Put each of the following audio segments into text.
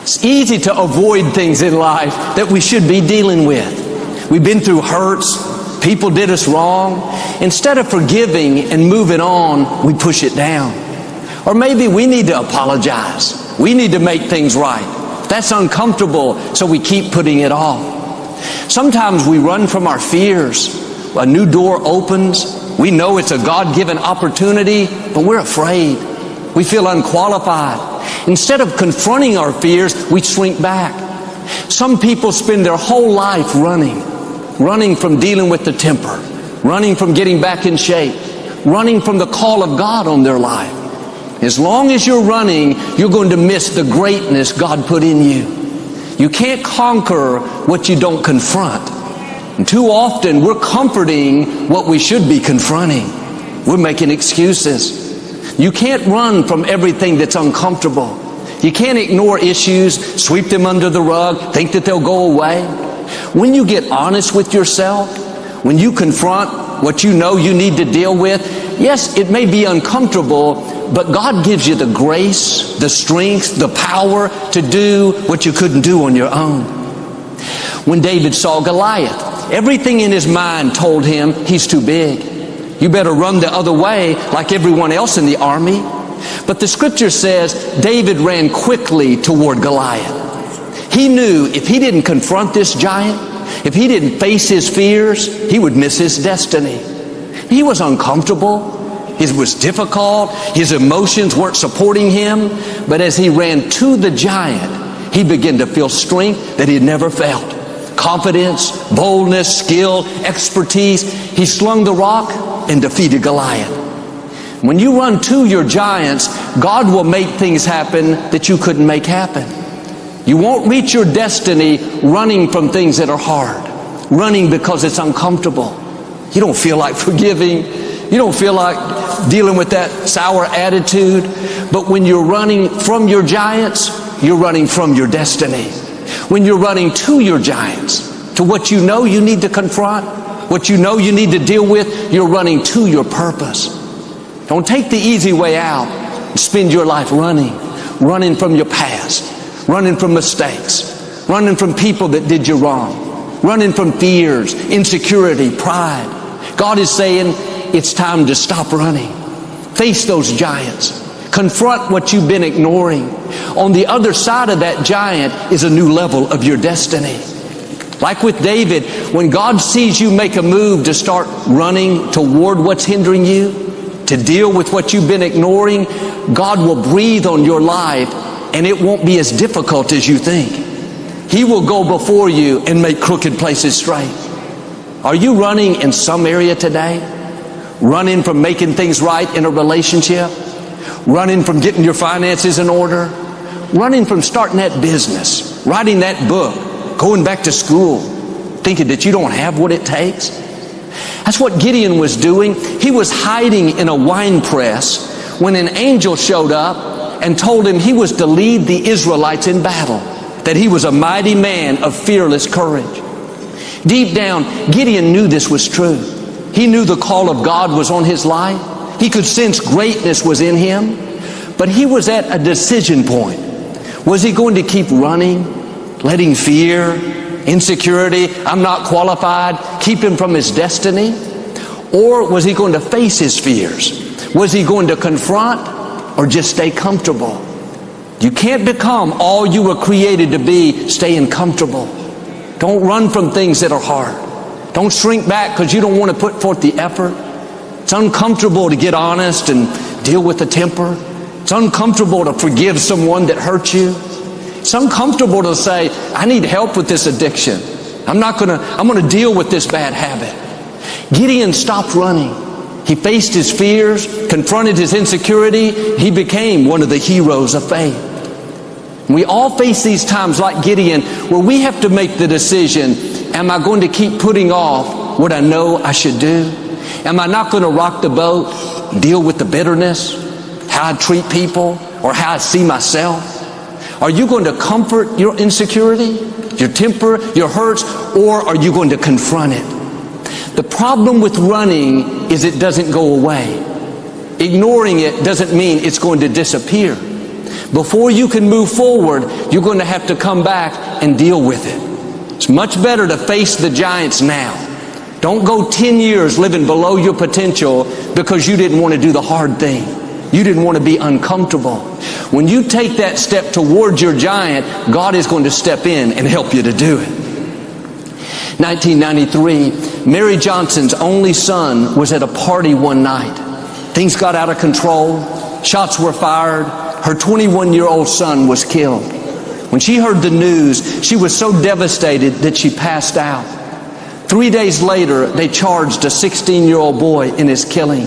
It's easy to avoid things in life that we should be dealing with. We've been through hurts. People did us wrong. Instead of forgiving and moving on, we push it down. Or maybe we need to apologize. We need to make things right. That's uncomfortable, so we keep putting it off. Sometimes we run from our fears. A new door opens. We know it's a God-given opportunity, but we're afraid. We feel unqualified. Instead of confronting our fears, we shrink back. Some people spend their whole life running from dealing with the temper, running from getting back in shape, running from the call of God on their life. As long as you're running, you're going to miss the greatness God put in you. You can't conquer what you don't confront. And too often, we're comforting what we should be confronting. We're making excuses. You can't run from everything that's uncomfortable. You can't ignore issues, sweep them under the rug, think that they'll go away. When you get honest with yourself, when you confront what you know you need to deal with, yes, it may be uncomfortable, but God gives you the grace, the strength, the power to do what you couldn't do on your own. When David saw Goliath, everything in his mind told him he's too big. You better run the other way like everyone else in the army. But the scripture says David ran quickly toward Goliath. He knew if he didn't confront this giant, if he didn't face his fears, he would miss his destiny. He was uncomfortable. It was difficult. His emotions weren't supporting him. But as he ran to the giant, he began to feel strength that he had never felt. Confidence, boldness, skill, expertise. He slung the rock and defeated Goliath. When you run to your giants, God will make things happen that you couldn't make happen. You won't reach your destiny running from things that are hard, running because it's uncomfortable. You don't feel like forgiving. You don't feel like dealing with that sour attitude. But when you're running from your giants, you're running from your destiny. When you're running to your giants, to what you know you need to confront, what you know you need to deal with, you're running to your purpose. Don't take the easy way out and spend your life running from your past, running from mistakes, running from people that did you wrong, running from fears, insecurity, pride. God is saying it's time to stop running. Face those giants. Confront what you've been ignoring. On the other side of that giant is a new level of your destiny. Like with David, when God sees you make a move to start running toward what's hindering you, to deal with what you've been ignoring, God will breathe on your life and it won't be as difficult as you think. He will go before you and make crooked places straight. Are you running in some area today? Running from making things right in a relationship? Running from getting your finances in order? Running from starting that business? Writing that book? Going back to school? Thinking that you don't have what it takes? That's what Gideon was doing. He was hiding in a wine press when an angel showed up and told him he was to lead the Israelites in battle, that he was a mighty man of fearless courage. Deep down, Gideon knew this was true. He knew the call of God was on his life. He could sense greatness was in him. But he was at a decision point. Was he going to keep running, letting fear, insecurity, I'm not qualified, keep him from his destiny? Or was he going to face his fears? Was he going to confront or just stay comfortable? You can't become all you were created to be staying comfortable. Don't run from things that are hard. Don't shrink back because you don't want to put forth the effort. It's uncomfortable to get honest and deal with the temper. It's uncomfortable to forgive someone that hurt you. It's uncomfortable to say, I need help with this addiction. I'm going to deal with this bad habit. Gideon stopped running. He faced his fears, confronted his insecurity. He became one of the heroes of faith. We all face these times like Gideon where we have to make the decision, am I going to keep putting off what I know I should do? Am I not going to rock the boat, deal with the bitterness, how I treat people, or how I see myself? Are you going to comfort your insecurity, your temper, your hurts, or are you going to confront it? The problem with running is it doesn't go away. Ignoring it doesn't mean it's going to disappear. Before you can move forward, you're going to have to come back and deal with it. It's much better to face the giants now. Don't go 10 years living below your potential because you didn't want to do the hard thing. You didn't want to be uncomfortable. When you take that step towards your giant, God is going to step in and help you to do it. 1993, Mary Johnson's only son was at a party one night. Things got out of control. Shots were fired. Her 21-year-old son was killed. When she heard the news, she was so devastated that she passed out. 3 days later, they charged a 16-year-old boy in his killing.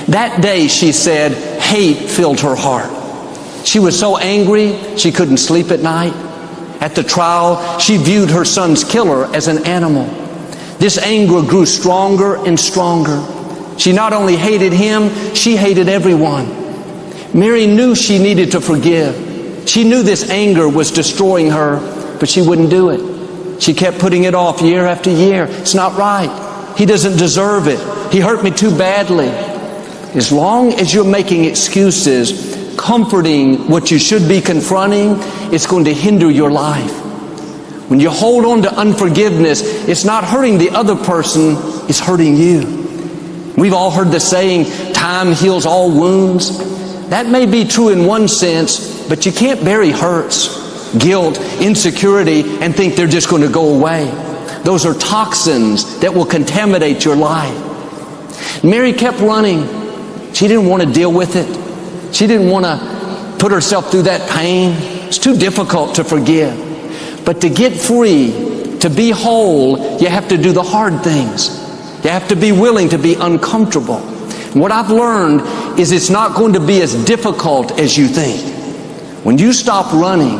That day, she said, hate filled her heart. She was so angry, she couldn't sleep at night. At the trial, she viewed her son's killer as an animal. This anger grew stronger and stronger. She not only hated him, she hated everyone. Mary knew she needed to forgive. She knew this anger was destroying her, but she wouldn't do it. She kept putting it off year after year. It's not right. He doesn't deserve it. He hurt me too badly. As long as you're making excuses, comforting what you should be confronting, it's going to hinder your life. When you hold on to unforgiveness, it's not hurting the other person, it's hurting you. We've all heard the saying, time heals all wounds. That may be true in one sense, but you can't bury hurts, guilt, insecurity, and think they're just going to go away. Those are toxins that will contaminate your life. Mary kept running. She didn't want to deal with it. She didn't want to put herself through that pain. It's too difficult to forgive. But to get free, to be whole, you have to do the hard things. You have to be willing to be uncomfortable. And what I've learned is it's not going to be as difficult as you think. When you stop running,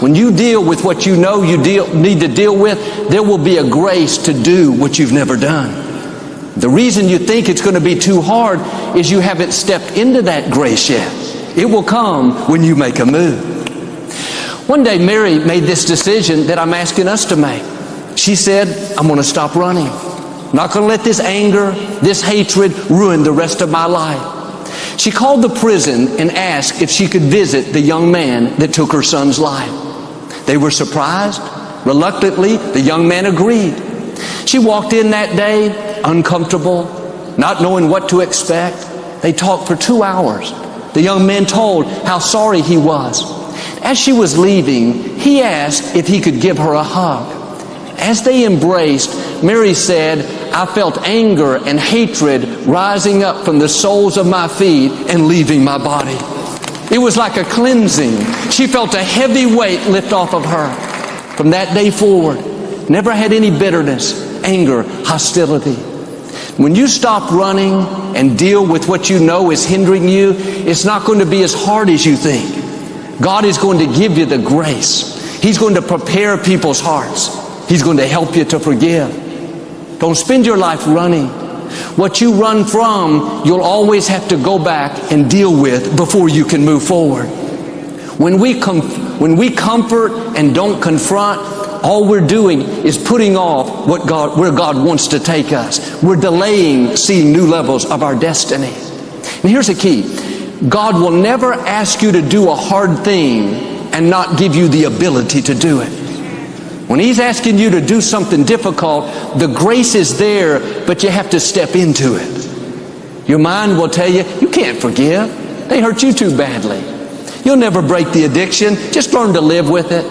when you deal with what you know you need to deal with, there will be a grace to do what you've never done. The reason you think it's going to be too hard is you haven't stepped into that grace yet. It will come when you make a move. One day Mary made this decision that I'm asking us to make. She said, I'm going to stop running. I'm not going to let this anger, this hatred ruin the rest of my life. She called the prison and asked if she could visit the young man that took her son's life. They were surprised. Reluctantly, the young man agreed. She walked in that day, uncomfortable, not knowing what to expect. They talked for 2 hours. The young man told how sorry he was. As she was leaving, he asked if he could give her a hug. As they embraced, Mary said, I felt anger and hatred rising up from the soles of my feet and leaving my body. It was like a cleansing. She felt a heavy weight lift off of her. From that day forward, never had any bitterness, anger, hostility. When you stop running and deal with what you know is hindering you, it's not going to be as hard as you think. God is going to give you the grace. He's going to prepare people's hearts. He's going to help you to forgive. Don't spend your life running. What you run from, you'll always have to go back and deal with before you can move forward. When we comfort and don't confront, all we're doing is putting off where God wants to take us. We're delaying seeing new levels of our destiny. And here's the key. God will never ask you to do a hard thing and not give you the ability to do it. When He's asking you to do something difficult, the grace is there, but you have to step into it. Your mind will tell you, you can't forgive. They hurt you too badly. You'll never break the addiction. Just learn to live with it.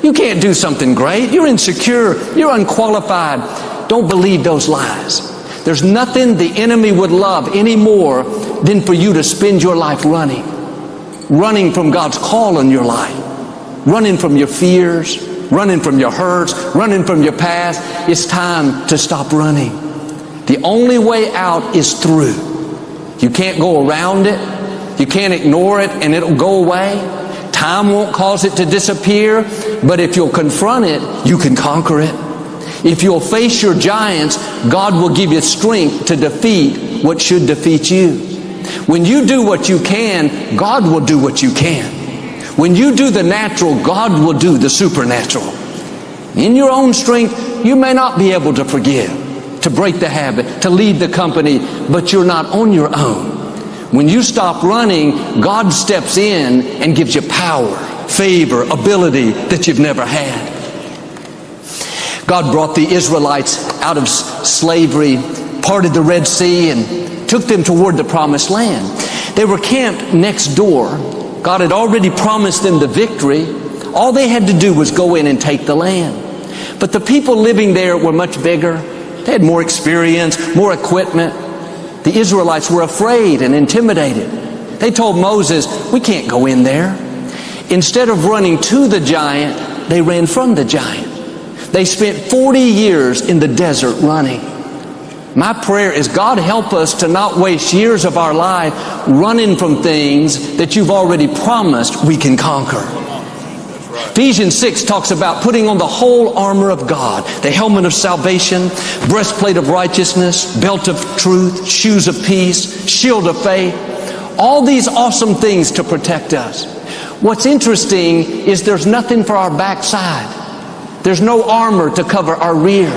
You can't do something great. You're insecure. You're unqualified. Don't believe those lies. There's nothing the enemy would love any more than for you to spend your life running. Running from God's call on your life. Running from your fears. Running from your hurts. Running from your past. It's time to stop running. The only way out is through. You can't go around it. You can't ignore it and it'll go away. Time won't cause it to disappear, but if you'll confront it, you can conquer it. If you'll face your giants, God will give you strength to defeat what should defeat you. When you do what you can, God will do what you can. When you do the natural, God will do the supernatural. In your own strength, you may not be able to forgive, to break the habit, to lead the company, but you're not on your own. When you stop running, God steps in and gives you power, favor, ability that you've never had. God brought the Israelites out of slavery, parted the Red Sea, and took them toward the Promised Land. They were camped next door. God had already promised them the victory. All they had to do was go in and take the land. But the people living there were much bigger. They had more experience, more equipment. The Israelites were afraid and intimidated. They told Moses, "We can't go in there." Instead of running to the giant, they ran from the giant. They spent 40 years in the desert running. My prayer is, God, help us to not waste years of our life running from things that you've already promised we can conquer. Ephesians 6 talks about putting on the whole armor of God, the helmet of salvation, breastplate of righteousness, belt of truth, shoes of peace, shield of faith. All these awesome things to protect us. What's interesting is there's nothing for our backside. There's no armor to cover our rear.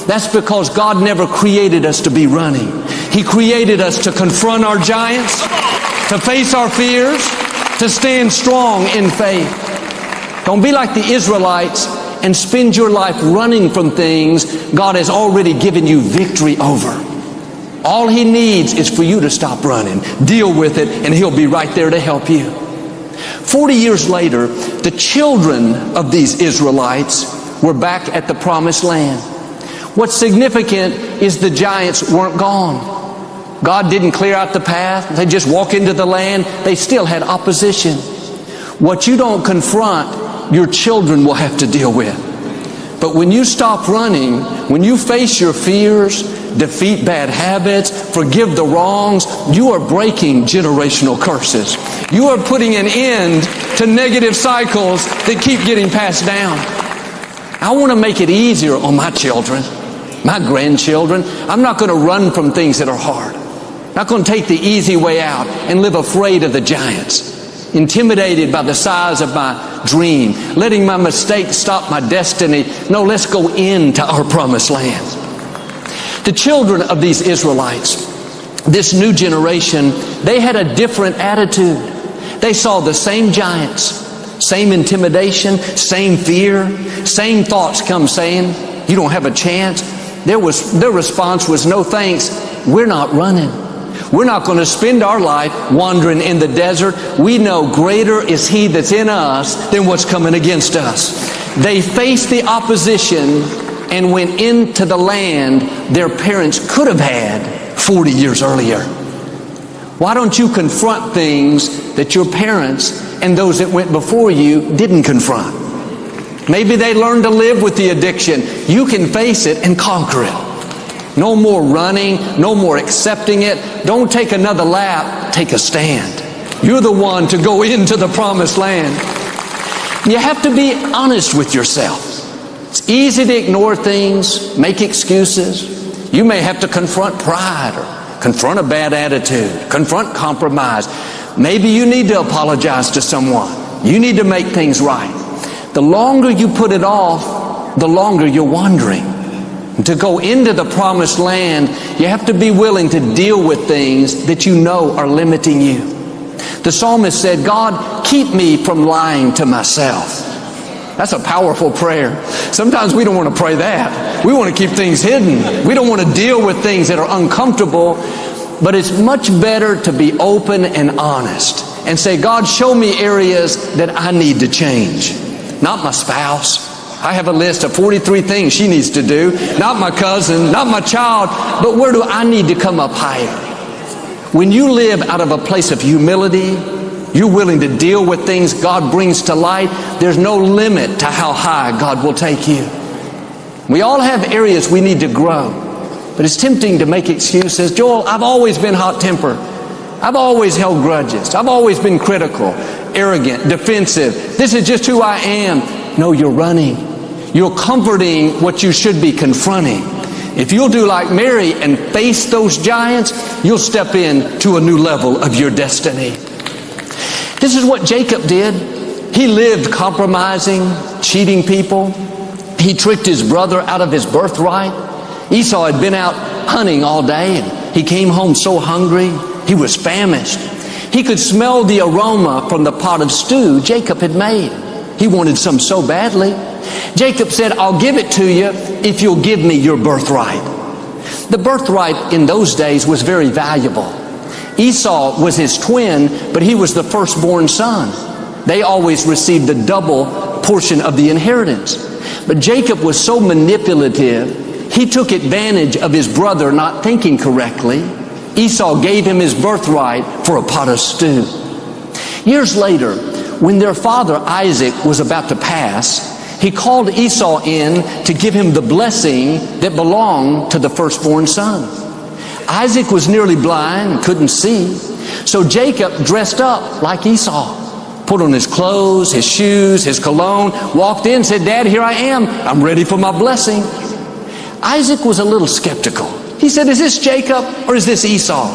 That's because God never created us to be running. He created us to confront our giants, to face our fears, to stand strong in faith. Don't be like the Israelites and spend your life running from things God has already given you victory over. All He needs is for you to stop running, deal with it, and He'll be right there to help you. 40 years later, the children of these Israelites were back at the Promised Land. What's significant is the giants weren't gone. God didn't clear out the path. They just walk into the land. They still had opposition. What you don't confront, your children will have to deal with. But when you stop running, when you face your fears, defeat bad habits, forgive the wrongs, you are breaking generational curses. You are putting an end to negative cycles that keep getting passed down. I want to make it easier on my children, my grandchildren. I'm not going to run from things that are hard. I'm not going to take the easy way out and live afraid of the giants, intimidated by the size of my dream, letting my mistakes stop my destiny. No, let's go into our Promised Land. The children of these Israelites, this new generation, they had a different attitude. They saw the same giants, same intimidation, same fear, same thoughts come saying, "You don't have a chance." Their response was, "No thanks, we're not running. We're not going to spend our life wandering in the desert. We know greater is He that's in us than what's coming against us." They faced the opposition and went into the land their parents could have had 40 years earlier. Why don't you confront things that your parents and those that went before you didn't confront? Maybe they learned to live with the addiction. You can face it and conquer it. No more running, no more accepting it. Don't take another lap, take a stand. You're the one to go into the Promised Land. You have to be honest with yourself. It's easy to ignore things, make excuses. You may have to confront pride or confront a bad attitude, confront compromise. Maybe you need to apologize to someone. You need to make things right. The longer you put it off, the longer you're wandering. To go into the Promised Land, you have to be willing to deal with things that you know are limiting you. The psalmist said, "God, keep me from lying to myself." That's a powerful prayer. Sometimes we don't want to pray that. We want to keep things hidden. We don't want to deal with things that are uncomfortable. But it's much better to be open and honest and say, "God, show me areas that I need to change." Not my spouse. I have a list of 43 things she needs to do. Not my cousin, not my child, but where do I need to come up higher? When you live out of a place of humility, you're willing to deal with things God brings to light, there's no limit to how high God will take you. We all have areas we need to grow, but it's tempting to make excuses. "Joel, I've always been hot-tempered. I've always held grudges. I've always been critical, arrogant, defensive. This is just who I am." No, you're running. You're comforting what you should be confronting. If you'll do like Mary and face those giants, you'll step into a new level of your destiny. This is what Jacob did. He lived compromising, cheating people. He tricked his brother out of his birthright. Esau had been out hunting all day, and he came home so hungry. He was famished. He could smell the aroma from the pot of stew Jacob had made. He wanted some so badly. Jacob said, I'll give it to you if you'll give me your birthright. The birthright in those days was very valuable. Esau was his twin, but he was the firstborn son. They always received the double portion of the inheritance. But Jacob was so manipulative, he took advantage of his brother not thinking correctly. Esau gave him his birthright for a pot of stew. Years later, when their father Isaac was about to pass, he called Esau in to give him the blessing that belonged to the firstborn son. Isaac was nearly blind and couldn't see, so Jacob dressed up like Esau. Put on his clothes, his shoes, his cologne, walked in, said, Dad, here I am. I'm ready for my blessing. Isaac was a little skeptical. He said, is this Jacob or is this Esau?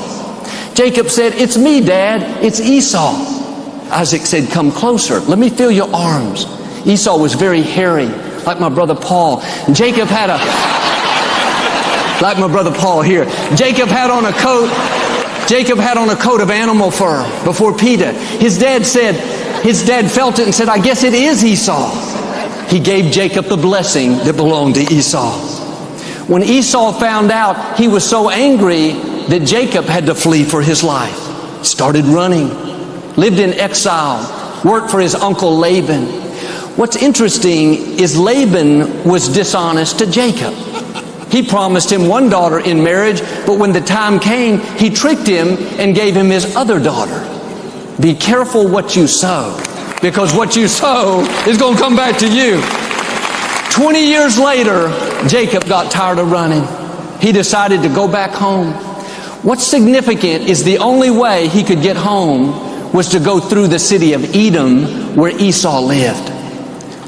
Jacob said, it's me, Dad. It's Esau. Isaac said, come closer. Let me feel your arms. Esau was very hairy, like my brother Paul. And Jacob had like my brother Paul here. Jacob had on a coat of animal fur before Peter. His dad felt it and said, I guess it is Esau. He gave Jacob the blessing that belonged to Esau. When Esau found out, he was so angry that Jacob had to flee for his life. Started running, lived in exile, worked for his uncle Laban. What's interesting is Laban was dishonest to Jacob. He promised him one daughter in marriage, but when the time came, he tricked him and gave him his other daughter. Be careful what you sow, because what you sow is going to come back to you. 20 years later, Jacob got tired of running. He decided to go back home. What's significant is the only way he could get home was to go through the city of Edom where Esau lived.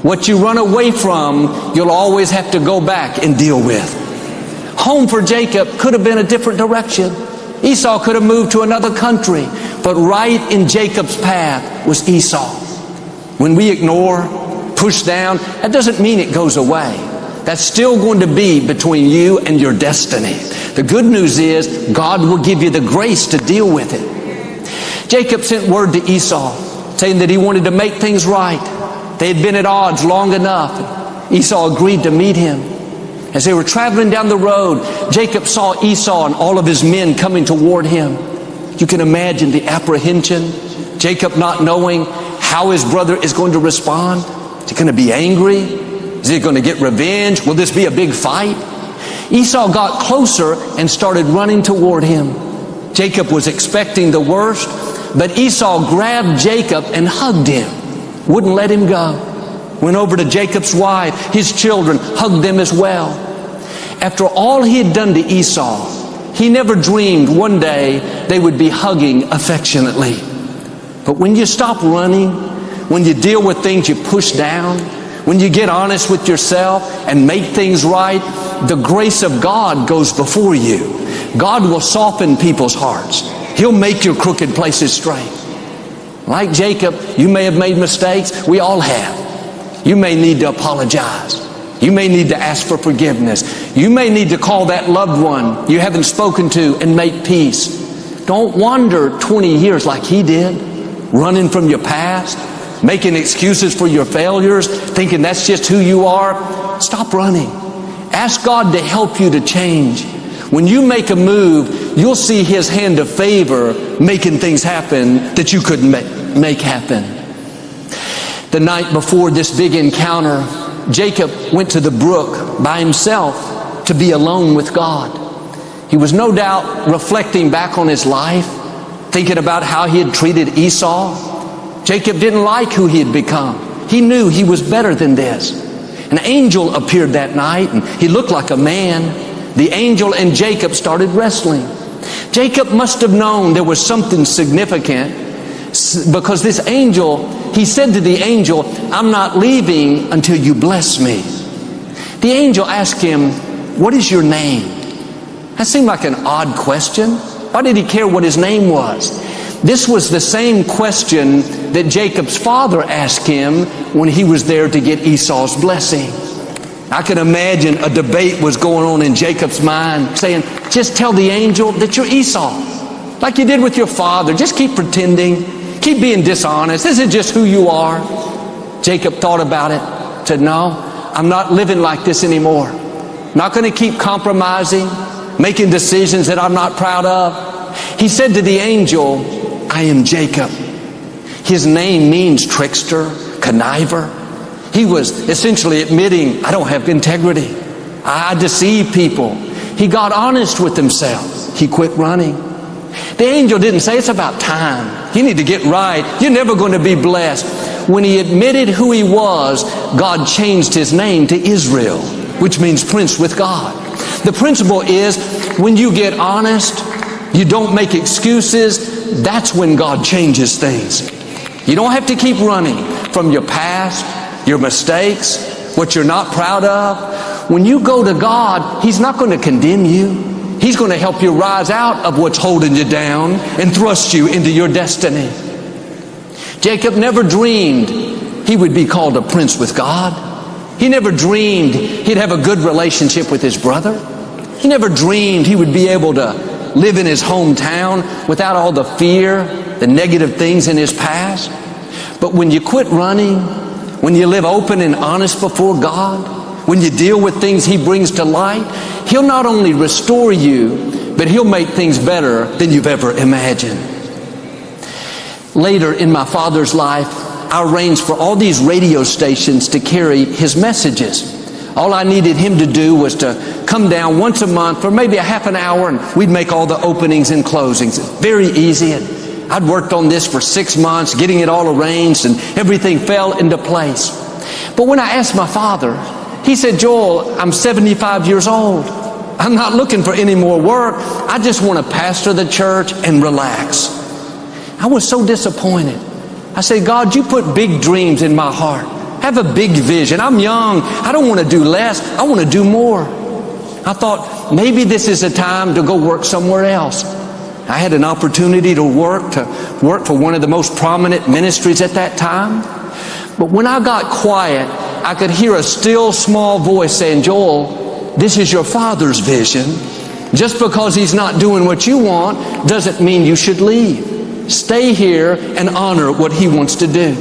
What you run away from, you'll always have to go back and deal with. Home for Jacob could have been a different direction. Esau could have moved to another country, but right in Jacob's path was Esau. When we ignore, push down, that doesn't mean it goes away. That's still going to be between you and your destiny. The good news is God will give you the grace to deal with it. Jacob sent word to Esau saying that he wanted to make things right. They had been at odds long enough. Esau agreed to meet him. As they were traveling down the road, Jacob saw Esau and all of his men coming toward him. You can imagine the apprehension. Jacob not knowing how his brother is going to respond. Is he going to be angry? Is he going to get revenge? Will this be a big fight? Esau got closer and started running toward him. Jacob was expecting the worst, but Esau grabbed Jacob and hugged him. Wouldn't let him go. Went over to Jacob's wife, his children, hugged them as well. After all he had done to Esau, he never dreamed one day they would be hugging affectionately. But when you stop running, when you deal with things you push down, when you get honest with yourself and make things right, the grace of God goes before you. God will soften people's hearts. He'll make your crooked places straight. Like Jacob, you may have made mistakes. We all have. You may need to apologize. You may need to ask for forgiveness. You may need to call that loved one you haven't spoken to and make peace. Don't wander 20 years like he did, running from your past, making excuses for your failures, thinking that's just who you are. Stop running. Ask God to help you to change. When you make a move, you'll see His hand of favor making things happen that you couldn't make happen. The night before this big encounter, Jacob went to the brook by himself to be alone with God. He was no doubt reflecting back on his life, thinking about how he had treated Esau. Jacob didn't like who he had become. He knew he was better than this. An angel appeared that night, and he looked like a man. The angel and Jacob started wrestling. Jacob must have known there was something significant, because this angel, he said to the angel, I'm not leaving until you bless me. The angel asked him, what is your name? That seemed like an odd question. Why did he care what his name was? This was the same question that Jacob's father asked him when he was there to get Esau's blessing. I can imagine a debate was going on in Jacob's mind saying, just tell the angel that you're Esau. like you did with your father. Just keep pretending. Keep being dishonest. This is just who you are. Jacob thought about it. Said, no, I'm not living like this anymore. Not going to keep compromising, making decisions that I'm not proud of. He said to the angel, I am Jacob. His name means trickster, conniver. He was essentially admitting, I don't have integrity. I deceive people. He got honest with himself. He quit running. The angel didn't say, it's about time. You need to get right. You're never going to be blessed. When he admitted who he was, God changed his name to Israel, which means prince with God. The principle is, when you get honest, you don't make excuses, that's when God changes things. You don't have to keep running from your past, your mistakes, what you're not proud of. When you go to God, He's not going to condemn you. He's going to help you rise out of what's holding you down and thrust you into your destiny. Jacob never dreamed he would be called a prince with God. He never dreamed he'd have a good relationship with his brother. He never dreamed he would be able to live in his hometown without all the fear, the negative things in his past. But when you quit running, when you live open and honest before God, when you deal with things He brings to light, He'll not only restore you, but He'll make things better than you've ever imagined. Later in my father's life, I arranged for all these radio stations to carry his messages. All I needed him to do was to come down once a month for maybe a half an hour, and we'd make all the openings and closings. Very easy. And I'd worked on this for 6 months, getting it all arranged, and everything fell into place. But when I asked my father, he said, Joel, I'm 75 years old. I'm not looking for any more work. I just want to pastor the church and relax. I was so disappointed. I said, God, you put big dreams in my heart. I have a big vision. I'm young. I don't want to do less. I want to do more. I thought, maybe this is a time to go work somewhere else. I had an opportunity to work for one of the most prominent ministries at that time. But when I got quiet, I could hear a still small voice saying, Joel, this is your father's vision. Just because he's not doing what you want doesn't mean you should leave. Stay here and honor what he wants to do.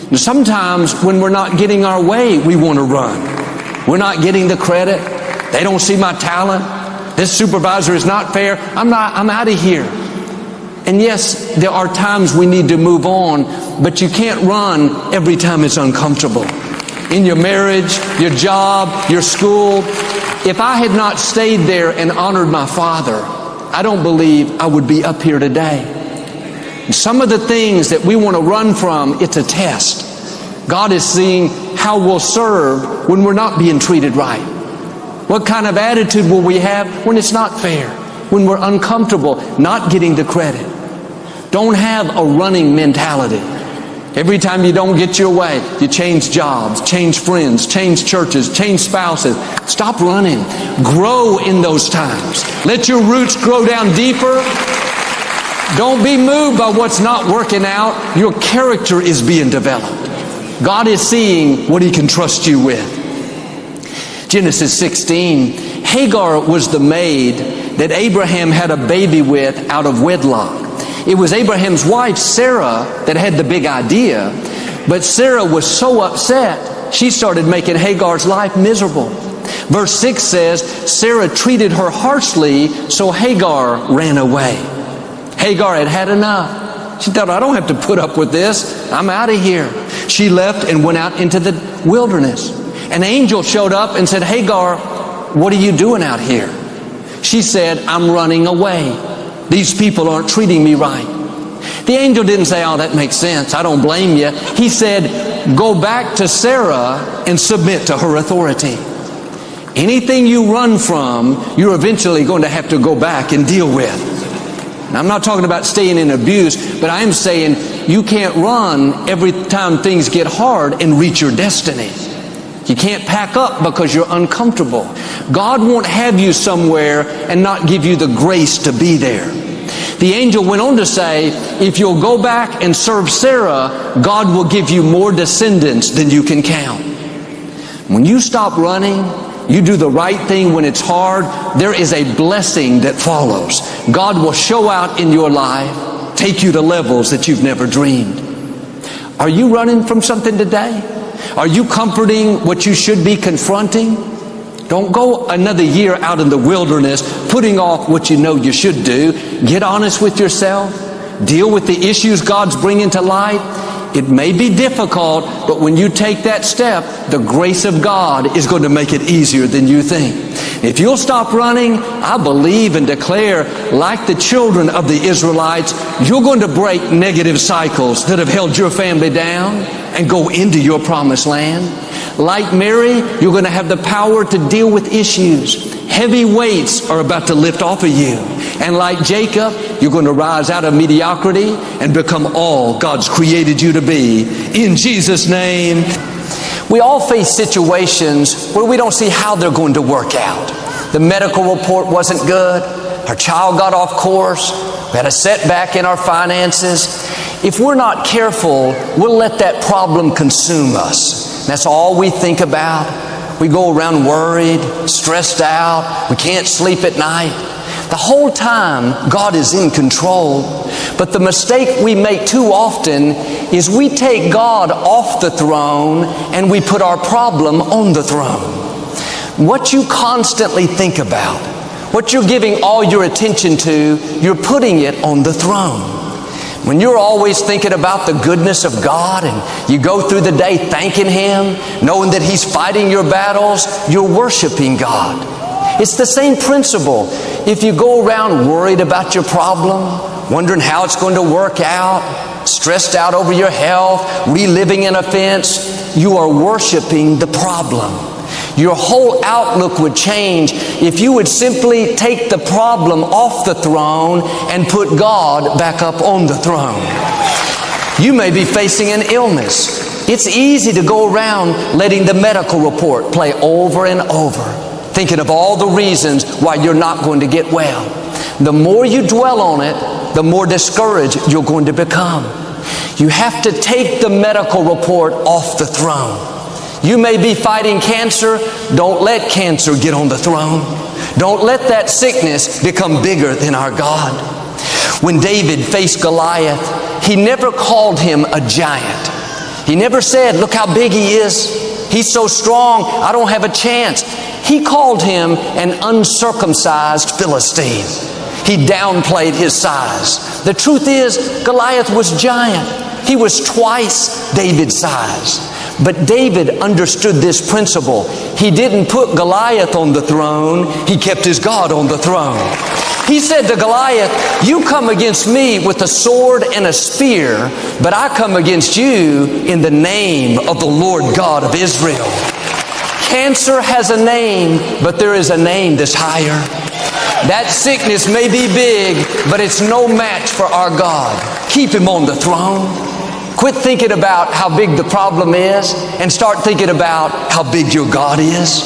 And sometimes when we're not getting our way, we want to run. We're not getting the credit. They don't see my talent. This supervisor is not fair. I'm out of here. And yes, there are times we need to move on, but you can't run every time it's uncomfortable. In your marriage, your job, your school, if I had not stayed there and honored my father, I don't believe I would be up here today. And some of the things that we want to run from, it's a test. God is seeing how we'll serve when we're not being treated right. What kind of attitude will we have when it's not fair? When we're uncomfortable, not getting the credit. Don't have a running mentality. Every time you don't get your way, you change jobs, change friends, change churches, change spouses. Stop running. Grow in those times. Let your roots grow down deeper. Don't be moved by what's not working out. Your character is being developed. God is seeing what He can trust you with. Genesis 16, Hagar was the maid that Abraham had a baby with out of wedlock. It was Abraham's wife, Sarah, that had the big idea. But Sarah was so upset, she started making Hagar's life miserable. Verse 6 says, Sarah treated her harshly, so Hagar ran away. Hagar had had enough. She thought, I don't have to put up with this. I'm out of here. She left and went out into the wilderness. An angel showed up and said, Hagar, what are you doing out here? She said, I'm running away. These people aren't treating me right. The angel didn't say, oh, that makes sense. I don't blame you. He said, go back to Sarah and submit to her authority. Anything you run from, you're eventually going to have to go back and deal with. Now, I'm not talking about staying in abuse, but I am saying you can't run every time things get hard and reach your destiny. You can't pack up because you're uncomfortable. God won't have you somewhere and not give you the grace to be there. The angel went on to say, if you'll go back and serve Sarah, God will give you more descendants than you can count. When you stop running you do the right thing when it's hard, there is a blessing that follows. God will show out in your life, take you to levels that you've never dreamed. Are you running from something today? Are you comforting what you should be confronting? Don't go another year out in the wilderness putting off what you know you should do. Get honest with yourself. Deal with the issues God's bringing to light. It may be difficult, but when you take that step, the grace of God is going to make it easier than you think. If you'll stop running, I believe and declare, like the children of the Israelites, you're going to break negative cycles that have held your family down and go into your promised land. Like Mary, you're going to have the power to deal with issues. Heavy weights are about to lift off of you. And like Jacob, you're going to rise out of mediocrity and become all God's created you to be. In Jesus' name. We all face situations where we don't see how they're going to work out. The medical report wasn't good. Our child got off course. We had a setback in our finances. If we're not careful, we'll let that problem consume us. That's all we think about. We go around worried, stressed out. We can't sleep at night. The whole time, God is in control. But the mistake we make too often is we take God off the throne and we put our problem on the throne. What you constantly think about, what you're giving all your attention to, you're putting it on the throne. When you're always thinking about the goodness of God and you go through the day thanking Him, knowing that He's fighting your battles, you're worshiping God. It's the same principle. If you go around worried about your problem, wondering how it's going to work out, stressed out over your health, reliving an offense, you are worshiping the problem. Your whole outlook would change if you would simply take the problem off the throne and put God back up on the throne. You may be facing an illness. It's easy to go around letting the medical report play over and over, thinking of all the reasons why you're not going to get well. The more you dwell on it, the more discouraged you're going to become. You have to take the medical report off the throne. You may be fighting cancer. Don't let cancer get on the throne. Don't let that sickness become bigger than our God. When David faced Goliath, he never called him a giant. He never said, "Look how big he is. He's so strong, I don't have a chance." He called him an uncircumcised Philistine. He downplayed his size. The truth is, Goliath was giant. He was twice David's size. But David understood this principle. He didn't put Goliath on the throne. He kept his God on the throne. He said to Goliath, "You come against me with a sword and a spear, but I come against you in the name of the Lord God of Israel." Cancer has a name, but there is a name that's higher. That sickness may be big, but it's no match for our God. Keep Him on the throne. Quit thinking about how big the problem is and start thinking about how big your God is.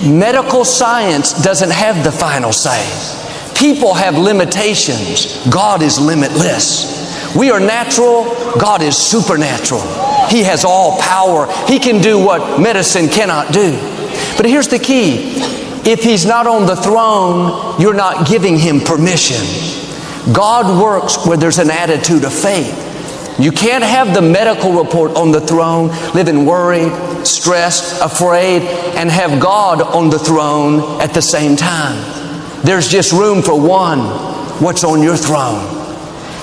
Medical science doesn't have the final say. People have limitations. God is limitless. We are natural. God is supernatural. He has all power. He can do what medicine cannot do. But here's the key. If He's not on the throne, you're not giving Him permission. God works where there's an attitude of faith. You can't have the medical report on the throne, living worried, stressed, afraid, and have God on the throne at the same time. There's just room for one. What's on your throne?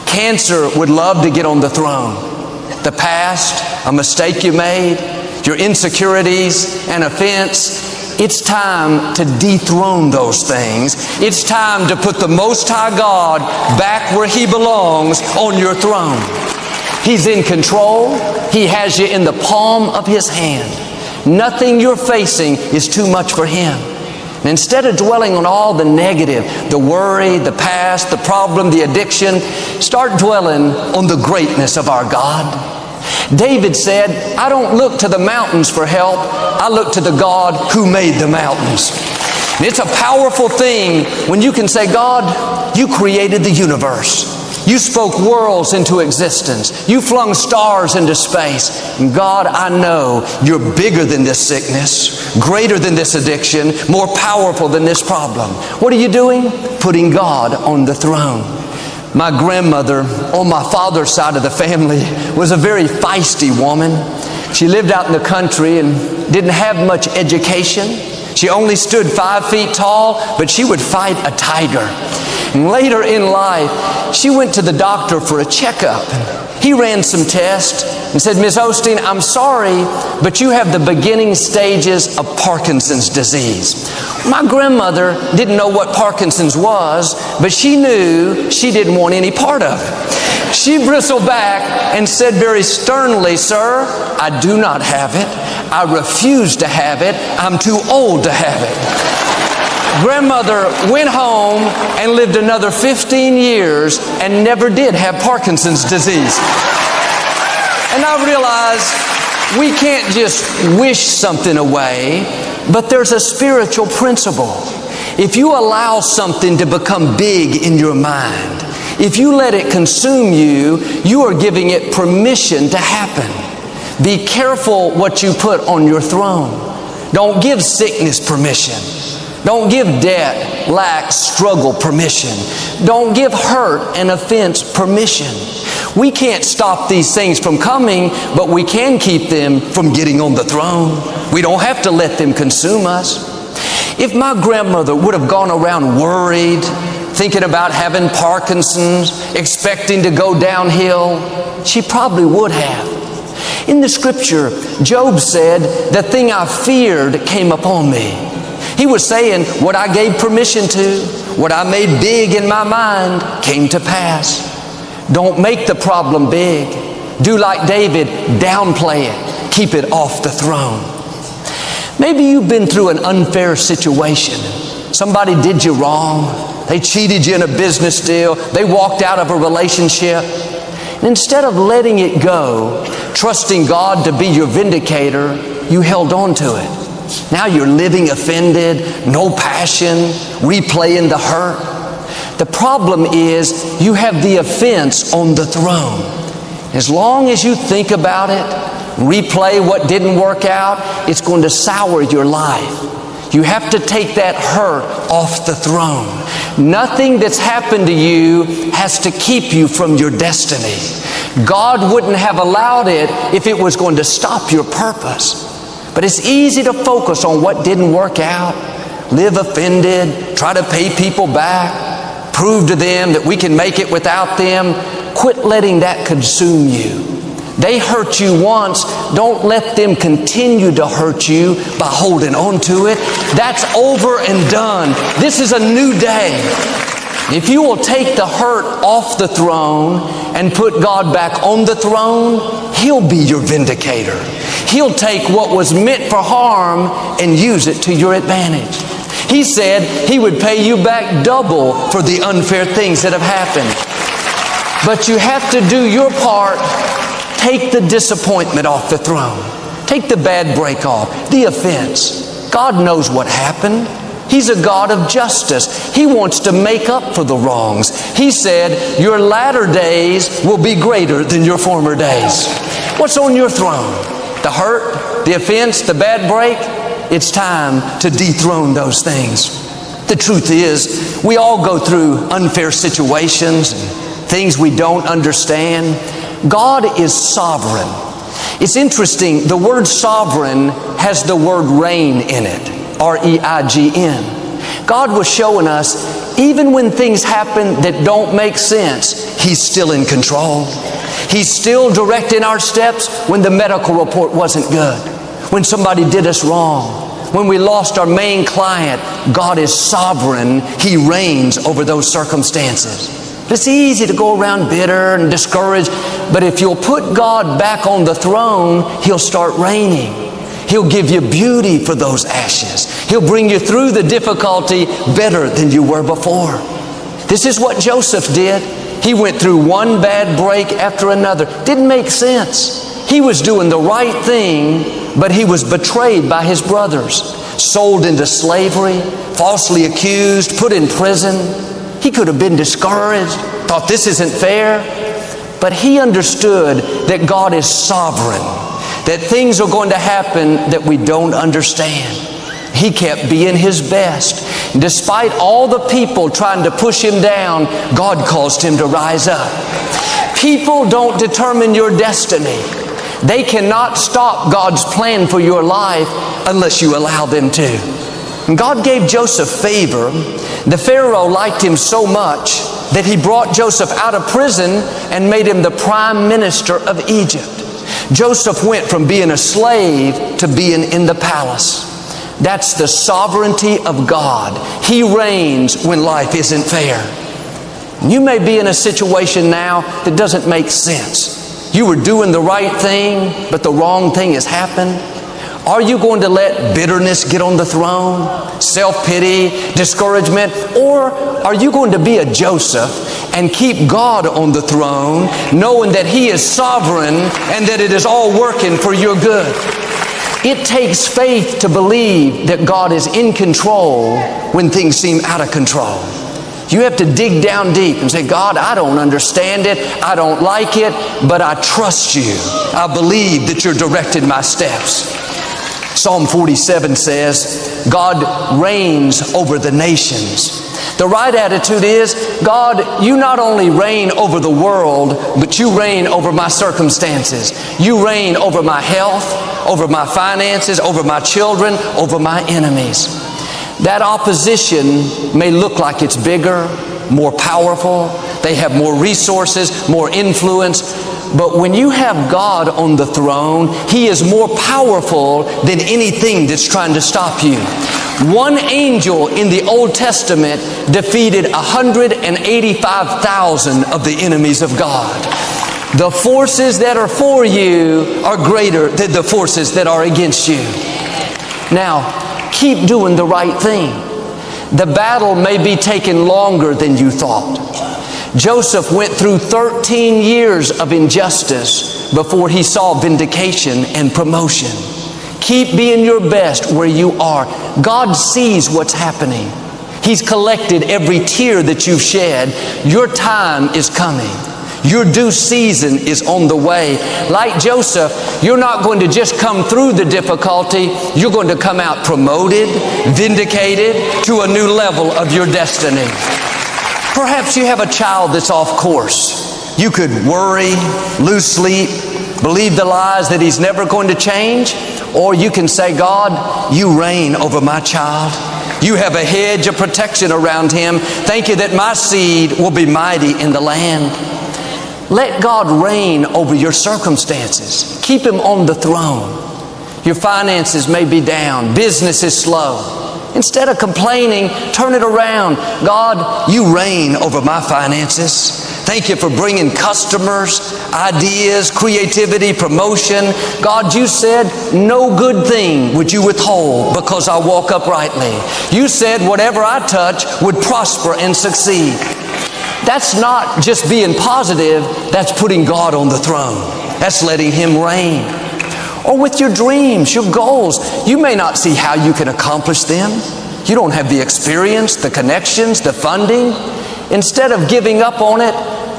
Cancer would love to get on the throne. The past, a mistake you made, your insecurities, an offense. It's time to dethrone those things. It's time to put the Most High God back where He belongs, on your throne. He's in control. He has you in the palm of His hand. Nothing you're facing is too much for Him. And instead of dwelling on all the negative, the worry, the past, the problem, the addiction, start dwelling on the greatness of our God. David said, "I don't look to the mountains for help. I look to the God who made the mountains." And it's a powerful thing when you can say, "God, you created the universe. You spoke worlds into existence. You flung stars into space. And God, I know you're bigger than this sickness, greater than this addiction, more powerful than this problem. What are you doing? Putting God on the throne. My grandmother on my father's side of the family was a very feisty woman. She lived out in the country and didn't have much education. She only stood 5 feet tall, but she would fight a tiger. And later in life, she went to the doctor for a checkup. He ran some tests and said, Miss Osteen, I'm sorry, but you have the beginning stages of Parkinson's disease. My grandmother didn't know what Parkinson's was, but she knew she didn't want any part of it. She bristled back and said very sternly, Sir, I do not have it. I refuse to have it. I'm too old to have it. Grandmother went home and lived another 15 years and never did have Parkinson's disease. And I realized we can't just wish something away, but there's a spiritual principle. If you allow something to become big in your mind, if you let it consume you, you are giving it permission to happen. Be careful what you put on your throne. Don't give sickness permission. Don't give debt, lack, struggle permission. Don't give hurt and offense permission. We can't stop these things from coming, but we can keep them from getting on the throne. We don't have to let them consume us. If my grandmother would have gone around worried, thinking about having Parkinson's, expecting to go downhill, she probably would have. In the scripture, Job said, the thing I feared came upon me. He was saying, what I gave permission to, what I made big in my mind, came to pass. Don't make the problem big. Do like David, downplay it. Keep it off the throne. Maybe you've been through an unfair situation. Somebody did you wrong. They cheated you in a business deal. They walked out of a relationship. And instead of letting it go, trusting God to be your vindicator, you held on to it. Now you're living offended, no passion, replaying the hurt. The problem is you have the offense on the throne. As long as you think about it, replay what didn't work out, it's going to sour your life. You have to take that hurt off the throne. Nothing that's happened to you has to keep you from your destiny. God wouldn't have allowed it if it was going to stop your purpose. But it's easy to focus on what didn't work out, live offended, try to pay people back, prove to them that we can make it without them. Quit letting that consume you. They hurt you once. Don't let them continue to hurt you by holding on to it. That's over and done. This is a new day. If you will take the hurt off the throne and put God back on the throne, He'll be your vindicator. He'll take what was meant for harm and use it to your advantage. He said He would pay you back double for the unfair things that have happened. But you have to do your part. Take the disappointment off the throne. Take the bad break off, the offense. God knows what happened. He's a God of justice. He wants to make up for the wrongs. He said, your latter days will be greater than your former days. What's on your throne? The hurt, the offense, the bad break? It's time to dethrone those things. The truth is, we all go through unfair situations and things we don't understand. God is sovereign. It's interesting, the word sovereign has the word reign in it. R-E-I-G-N. God was showing us, even when things happen that don't make sense, He's still in control. He's still directing our steps when the medical report wasn't good, when somebody did us wrong, when we lost our main client. God is sovereign. He reigns over those circumstances. It's easy to go around bitter and discouraged, but if you'll put God back on the throne, He'll start reigning. He'll give you beauty for those ashes. He'll bring you through the difficulty better than you were before. This is what Joseph did. He went through one bad break after another. Didn't make sense. He was doing the right thing, but he was betrayed by his brothers, sold into slavery, falsely accused, put in prison. He could have been discouraged, thought this isn't fair. But he understood that God is sovereign, that things are going to happen that we don't understand. He kept being his best. Despite all the people trying to push him down, God caused him to rise up. People don't determine your destiny. They cannot stop God's plan for your life unless you allow them to. And God gave Joseph favor. The Pharaoh liked him so much that he brought Joseph out of prison and made him the prime minister of Egypt. Joseph went from being a slave to being in the palace. That's the sovereignty of God. He reigns when life isn't fair. You may be in a situation now that doesn't make sense. You were doing the right thing, but the wrong thing has happened. Are you going to let bitterness get on the throne? Self-pity, discouragement? Or are you going to be a Joseph and keep God on the throne, knowing that He is sovereign and that it is all working for your good? It takes faith to believe that God is in control when things seem out of control. You have to dig down deep and say, God, I don't understand it, I don't like it, but I trust you. I believe that you're directing my steps. Psalm 47 says, God reigns over the nations. The right attitude is, God, you not only reign over the world, but you reign over my circumstances. You reign over my health, over my finances, over my children, over my enemies. That opposition may look like it's bigger, more powerful, they have more resources, more influence. But when you have God on the throne, He is more powerful than anything that's trying to stop you. One angel in the Old Testament defeated 185,000 of the enemies of God. The forces that are for you are greater than the forces that are against you. Now, keep doing the right thing. The battle may be taking longer than you thought. Joseph went through 13 years of injustice before he saw vindication and promotion. Keep being your best where you are. God sees what's happening. He's collected every tear that you've shed. Your time is coming. Your due season is on the way. Like Joseph, you're not going to just come through the difficulty. You're going to come out promoted, vindicated to a new level of your destiny. Perhaps you have a child that's off course. You could worry, lose sleep, believe the lies that he's never going to change. Or you can say, God, you reign over my child. You have a hedge of protection around him. Thank you that my seed will be mighty in the land. Let God reign over your circumstances. Keep Him on the throne. Your finances may be down. Business is slow. Instead of complaining, turn it around. God, you reign over my finances. Thank you for bringing customers, ideas, creativity, promotion. God, you said no good thing would you withhold because I walk uprightly. You said whatever I touch would prosper and succeed. That's not just being positive, that's putting God on the throne. That's letting Him reign. Or with your dreams, your goals, you may not see how you can accomplish them. You don't have the experience, the connections, the funding. Instead of giving up on it,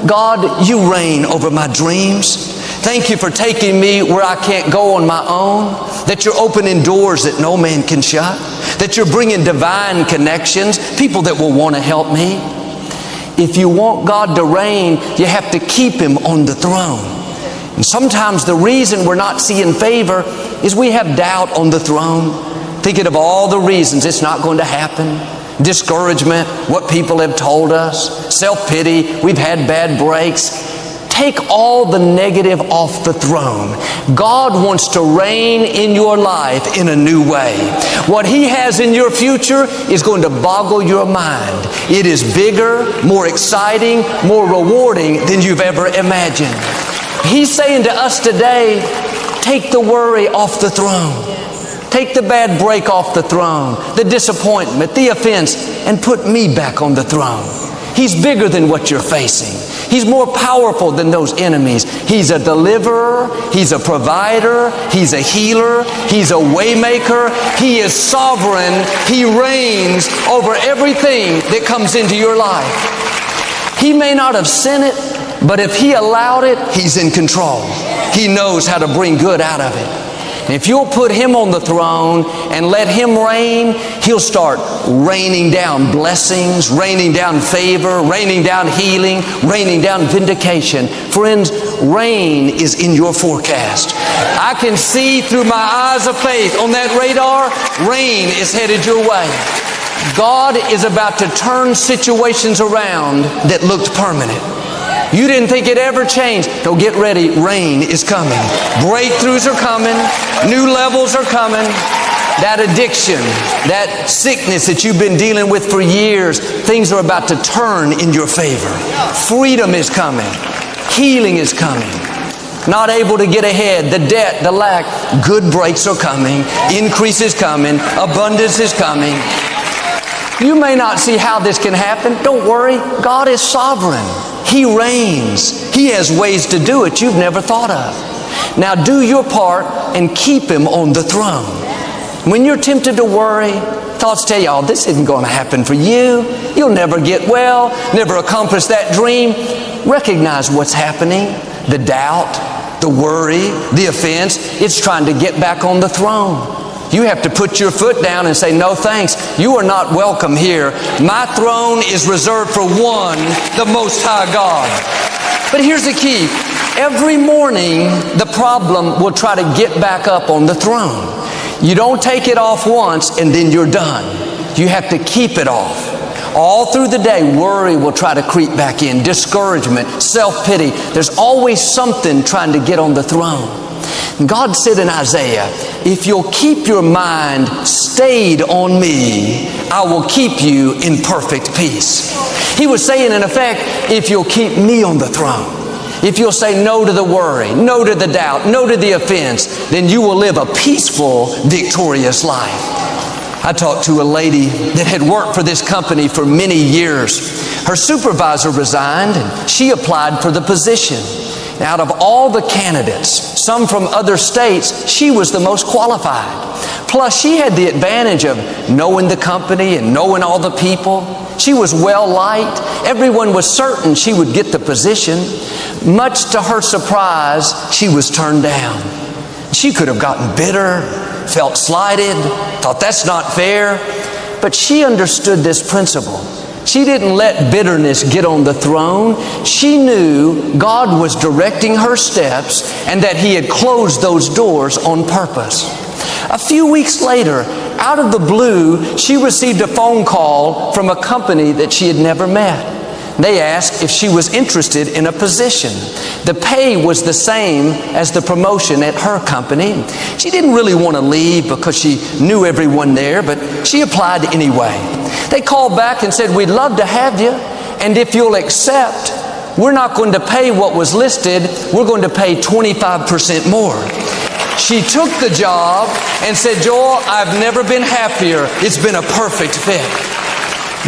God, you reign over my dreams. Thank you for taking me where I can't go on my own. That you're opening doors that no man can shut. That you're bringing divine connections, people that will want to help me. If you want God to reign, you have to keep Him on the throne. And sometimes the reason we're not seeing favor is we have doubt on the throne, thinking of all the reasons it's not going to happen. Discouragement, what people have told us, self-pity, we've had bad breaks. Take all the negative off the throne. God wants to reign in your life in a new way. What He has in your future is going to boggle your mind. It is bigger, more exciting, more rewarding than you've ever imagined. He's saying to us today, take the worry off the throne. Take the bad break off the throne, the disappointment, the offense, and put me back on the throne. He's bigger than what you're facing. He's more powerful than those enemies. He's a deliverer. He's a provider. He's a healer. He's a waymaker. He is sovereign. He reigns over everything that comes into your life. He may not have sent it, but if He allowed it, He's in control. He knows how to bring good out of it. And if you'll put Him on the throne and let Him reign, He'll start raining down blessings, raining down favor, raining down healing, raining down vindication. Friends, rain is in your forecast. I can see through my eyes of faith on that radar, rain is headed your way. God is about to turn situations around that looked permanent. You didn't think it ever changed. So get ready, rain is coming. Breakthroughs are coming. New levels are coming. That addiction, that sickness that you've been dealing with for years, things are about to turn in your favor. Freedom is coming. Healing is coming. Not able to get ahead, the debt, the lack, good breaks are coming. Increase is coming. Abundance is coming. You may not see how this can happen. Don't worry. God is sovereign. He reigns. He has ways to do it you've never thought of. Now do your part and keep Him on the throne. When you're tempted to worry, thoughts tell you, oh, this isn't going to happen for you. You'll never get well, never accomplish that dream. Recognize what's happening. The doubt, the worry, the offense. It's trying to get back on the throne. You have to put your foot down and say, no thanks, you are not welcome here. My throne is reserved for one, the Most High God. But here's the key. Every morning, the problem will try to get back up on the throne. You don't take it off once and then you're done. You have to keep it off. All through the day, worry will try to creep back in. Discouragement, self-pity. There's always something trying to get on the throne. God said in Isaiah, if you'll keep your mind stayed on me, I will keep you in perfect peace. He was saying, in effect, if you'll keep me on the throne, if you'll say no to the worry, no to the doubt, no to the offense, then you will live a peaceful, victorious life. I talked to a lady that had worked for this company for many years. Her supervisor resigned and she applied for the position. Out of all the candidates, some from other states, she was the most qualified. Plus, she had the advantage of knowing the company and knowing all the people. She was well liked. Everyone was certain she would get the position. Much to her surprise, she was turned down. She could have gotten bitter, felt slighted, thought that's not fair. But she understood this principle. She didn't let bitterness get on the throne. She knew God was directing her steps and that He had closed those doors on purpose. A few weeks later, out of the blue, she received a phone call from a company that she had never met. They asked if she was interested in a position. The pay was the same as the promotion at her company. She didn't really want to leave because she knew everyone there, but she applied anyway. They called back and said, we'd love to have you, and if you'll accept, we're not going to pay what was listed, we're going to pay 25% more. She took the job and said, Joel, I've never been happier. It's been a perfect fit.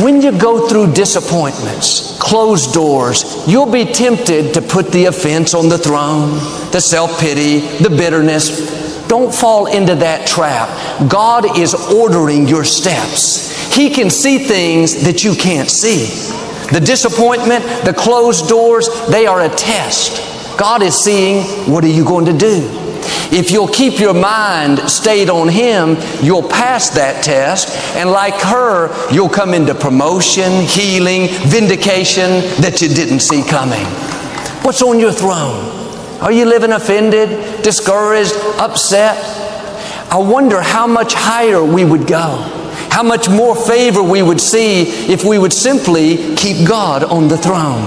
When you go through disappointments, closed doors, you'll be tempted to put the offense on the throne, the self-pity, the bitterness. Don't fall into that trap. God is ordering your steps. He can see things that you can't see. The disappointment, the closed doors, they are a test. God is seeing, what are you going to do? If you'll keep your mind stayed on Him, you'll pass that test. And like her, you'll come into promotion, healing, vindication that you didn't see coming. What's on your throne? Are you living offended, discouraged, upset? I wonder how much higher we would go. How much more favor we would see if we would simply keep God on the throne.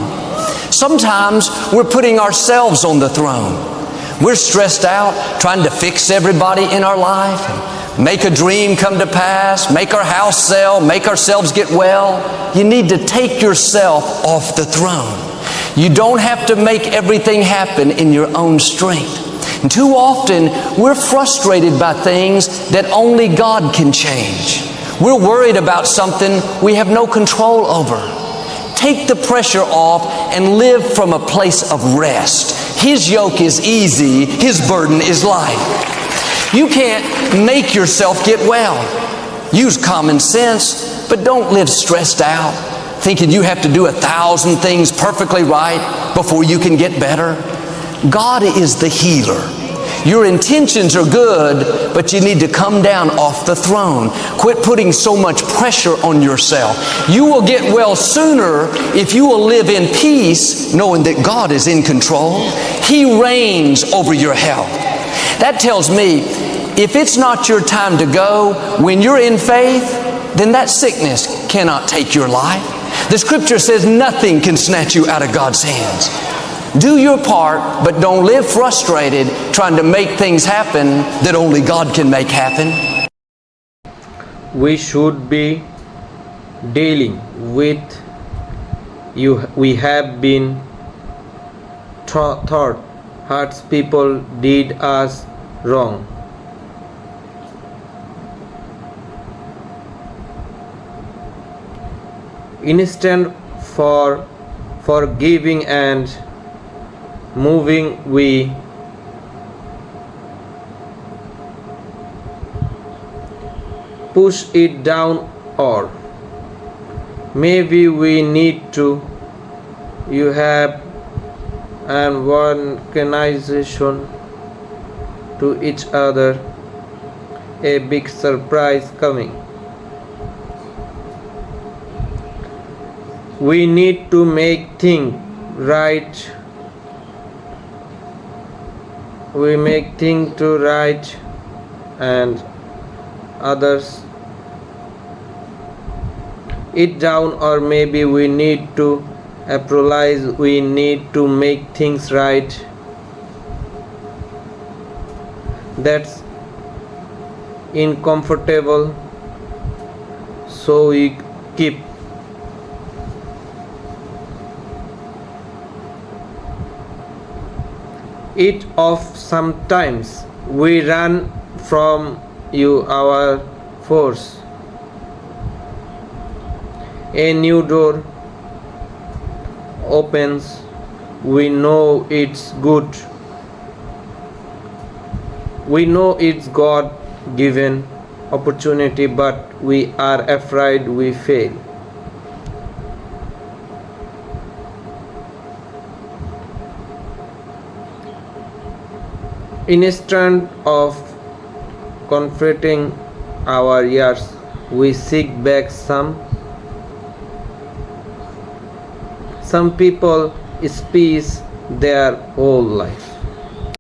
Sometimes we're putting ourselves on the throne. We're stressed out, trying to fix everybody in our life, and make a dream come to pass, make our house sell, make ourselves get well. You need to take yourself off the throne. You don't have to make everything happen in your own strength. And too often, we're frustrated by things that only God can change. We're worried about something we have no control over. take the pressure off and live from a place of rest. His yoke is easy, His burden is light. You can't make yourself get well. Use common sense, but don't live stressed out, thinking you have to do 1,000 things perfectly right before you can get better. God is the healer. Your intentions are good, but you need to come down off the throne. Quit putting so much pressure on yourself. You will get well sooner if you will live in peace, knowing that God is in control. He reigns over your health. That tells me, if it's not your time to go, when you're in faith, then that sickness cannot take your life. The Scripture says nothing can snatch you out of God's hands. Do your part, but don't live frustrated trying to make things happen that only God can make happen. We should be dealing with we have been thought hurts people did us wrong. Instead for forgiving and moving, we push it down, or maybe we need to you have an organization to each other, a big surprise coming. We need to make things right. We make things to right and others it down, or maybe we need to apologize. We need to make things right. That's uncomfortable, so we keep it off. Sometimes we run from our force. A new door opens. We know it's good. We know it's God given opportunity, but we are afraid we fail. Instead of confronting our years, we seek back. Some people spend their whole life